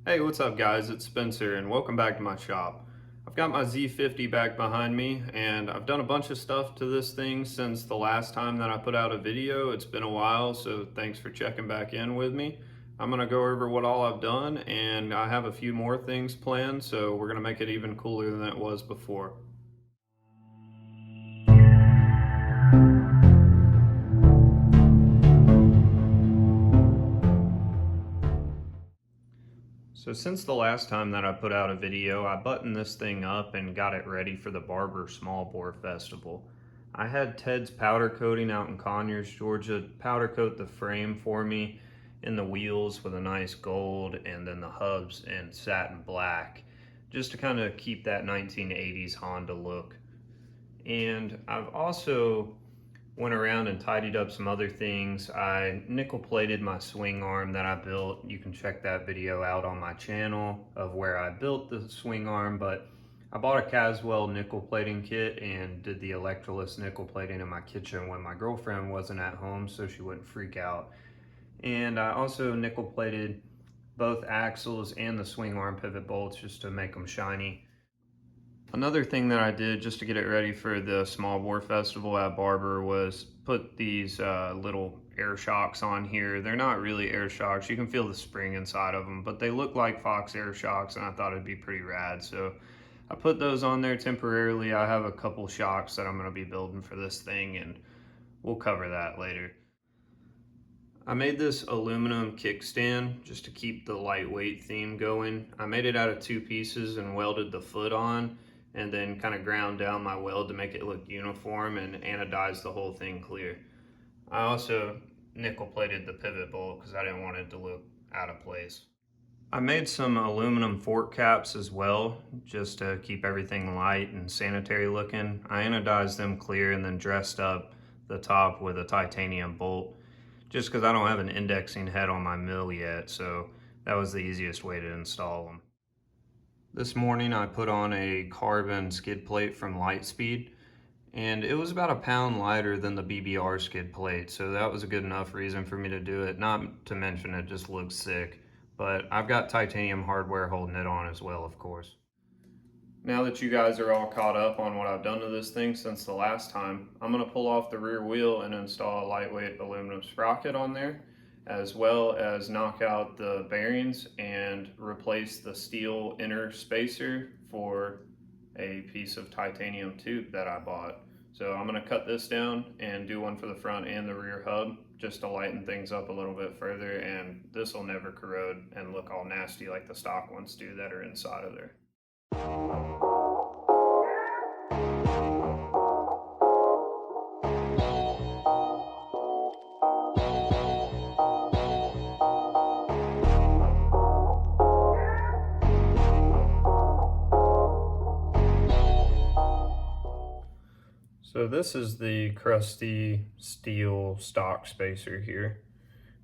Hey, what's up guys? It's Spencer and welcome back to my shop. I've got my Z50 back behind me and I've done a bunch of stuff to this thing since the last time that I put out a video. It's been a while, so thanks for checking back in with me. I'm gonna go over what all I've done and I have a few more things planned, so we're gonna make it even cooler than it was before. So since the last time that I put out a video, I buttoned this thing up and got it ready for the Barber Small Bore Festival. I had Ted's powder coating out in Conyers, Georgia, powder coat the frame for me in the wheels with a nice gold and then the hubs in satin black, just to kind of keep that 1980s Honda look. And I've also went around and tidied up some other things. I nickel plated my swing arm that I built. You can check that video out on my channel of where I built the swing arm, but I bought a Caswell nickel plating kit and did the Electroless nickel plating in my kitchen when my girlfriend wasn't at home so she wouldn't freak out. And I also nickel plated both axles and the swing arm pivot bolts just to make them shiny. Another thing that I did just to get it ready for the Small Bore Festival at Barber was put these little air shocks on here. They're not really air shocks. You can feel the spring inside of them, but they look like Fox air shocks and I thought it'd be pretty rad. So I put those on there temporarily. I have a couple shocks that I'm gonna be building for this thing and we'll cover that later. I made this aluminum kickstand just to keep the lightweight theme going. I made it out of two pieces and welded the foot on, and then kind of ground down my weld to make it look uniform and anodized the whole thing clear. I also nickel plated the pivot bolt because I didn't want it to look out of place. I made some aluminum fork caps as well, just to keep everything light and sanitary looking. I anodized them clear and then dressed up the top with a titanium bolt, just because I don't have an indexing head on my mill yet, so that was the easiest way to install them. This morning I put on a carbon skid plate from Lightspeed, and it was about a pound lighter than the BBR skid plate, so that was a good enough reason for me to do it. Not to mention it just looks sick, but I've got titanium hardware holding it on as well, of course. Now that you guys are all caught up on what I've done to this thing since the last time, I'm going to pull off the rear wheel and install a lightweight aluminum sprocket on there, as well as knock out the bearings and replace the steel inner spacer for a piece of titanium tube that I bought. So I'm going to cut this down and do one for the front and the rear hub just to lighten things up a little bit further, and this will never corrode and look all nasty like the stock ones do that are inside of there. So this is the crusty steel stock spacer here,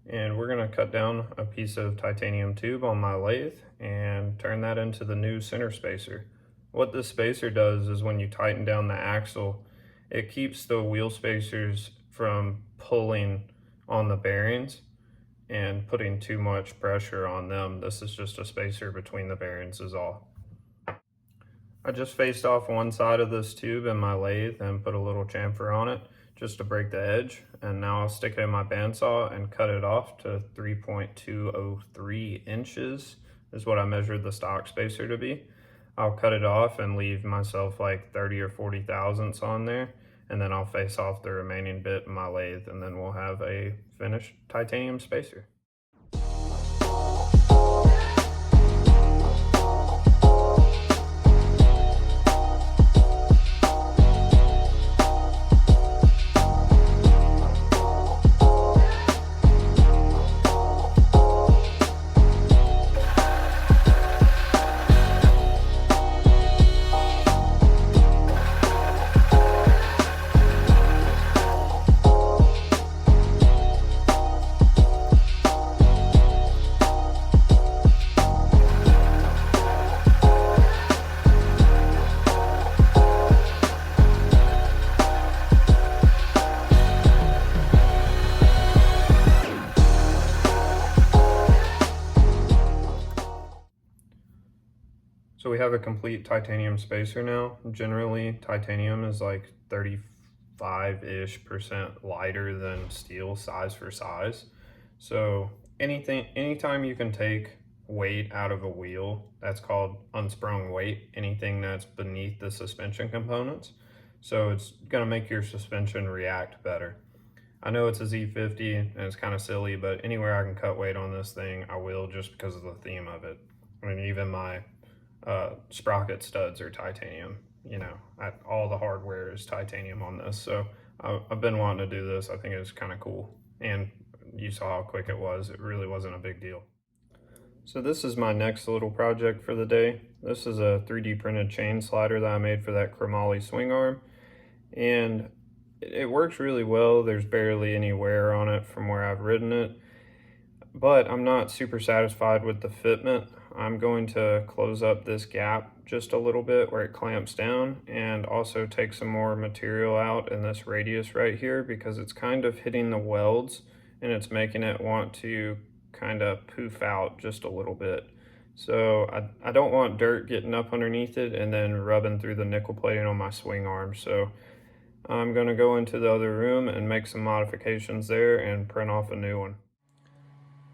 and we're going to cut down a piece of titanium tube on my lathe and turn that into the new center spacer. What this spacer does is when you tighten down the axle, it keeps the wheel spacers from pulling on the bearings and putting too much pressure on them. This is just a spacer between the bearings is all. I just faced off one side of this tube in my lathe and put a little chamfer on it just to break the edge, and now I'll stick it in my bandsaw and cut it off to 3.203 inches is what I measured the stock spacer to be. I'll cut it off and leave myself like 30 or 40 thousandths on there, and then I'll face off the remaining bit in my lathe, and then we'll have a finished titanium spacer. So we have a complete titanium spacer now. Generally, titanium is like 35-ish% lighter than steel size for size. So anytime you can take weight out of a wheel, that's called unsprung weight, anything that's beneath the suspension components. So it's gonna make your suspension react better. I know it's a Z50 and it's kind of silly, but anywhere I can cut weight on this thing, I will, just because of the theme of it. I mean, even my sprocket studs are titanium. You know, all the hardware is titanium on this. So I've been wanting to do this. I think it's kind of cool. And you saw how quick it was. It really wasn't a big deal. So this is my next little project for the day. This is a 3D printed chain slider that I made for that chromoly swing arm. And it works really well. There's barely any wear on it from where I've ridden it, but I'm not super satisfied with the fitment. I'm going to close up this gap just a little bit where it clamps down, and also take some more material out in this radius right here, because it's kind of hitting the welds and it's making it want to kind of poof out just a little bit. So I don't want dirt getting up underneath it and then rubbing through the nickel plating on my swing arm. So I'm going to go into the other room and make some modifications there and print off a new one.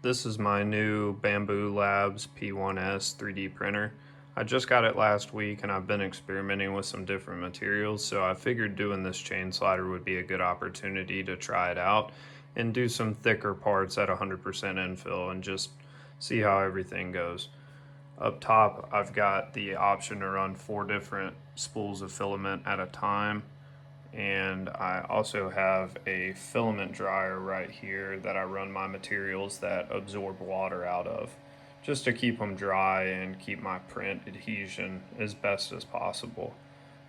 This is my new Bamboo Labs P1S 3D printer. I just got it last week and I've been experimenting with some different materials, so I figured doing this chain slider would be a good opportunity to try it out and do some thicker parts at 100% infill and just see how everything goes. Up top, I've got the option to run 4 different spools of filament at a time. And I also have a filament dryer right here that I run my materials that absorb water out of, just to keep them dry and keep my print adhesion as best as possible.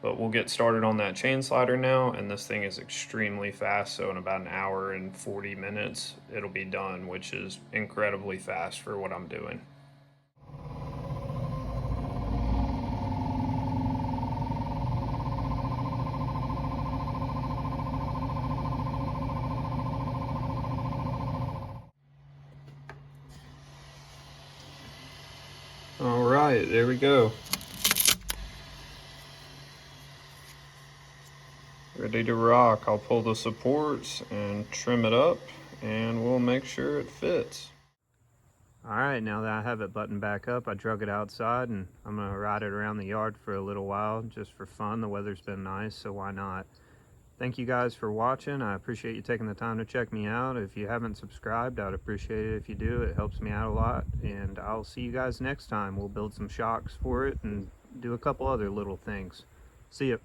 But we'll get started on that chain slider now, and this thing is extremely fast, so in about an hour and 40 minutes it'll be done, which is incredibly fast for what I'm doing. All right, there we go. Ready to rock. I'll pull the supports and trim it up, and we'll make sure it fits. All right, now that I have it buttoned back up, I drug it outside and I'm gonna ride it around the yard for a little while just for fun. The weather's been nice, so why not? Thank you guys for watching. I appreciate you taking the time to check me out. If you haven't subscribed, I'd appreciate it if you do. It helps me out a lot, and I'll see you guys next time. We'll build some shocks for it and do a couple other little things. See ya.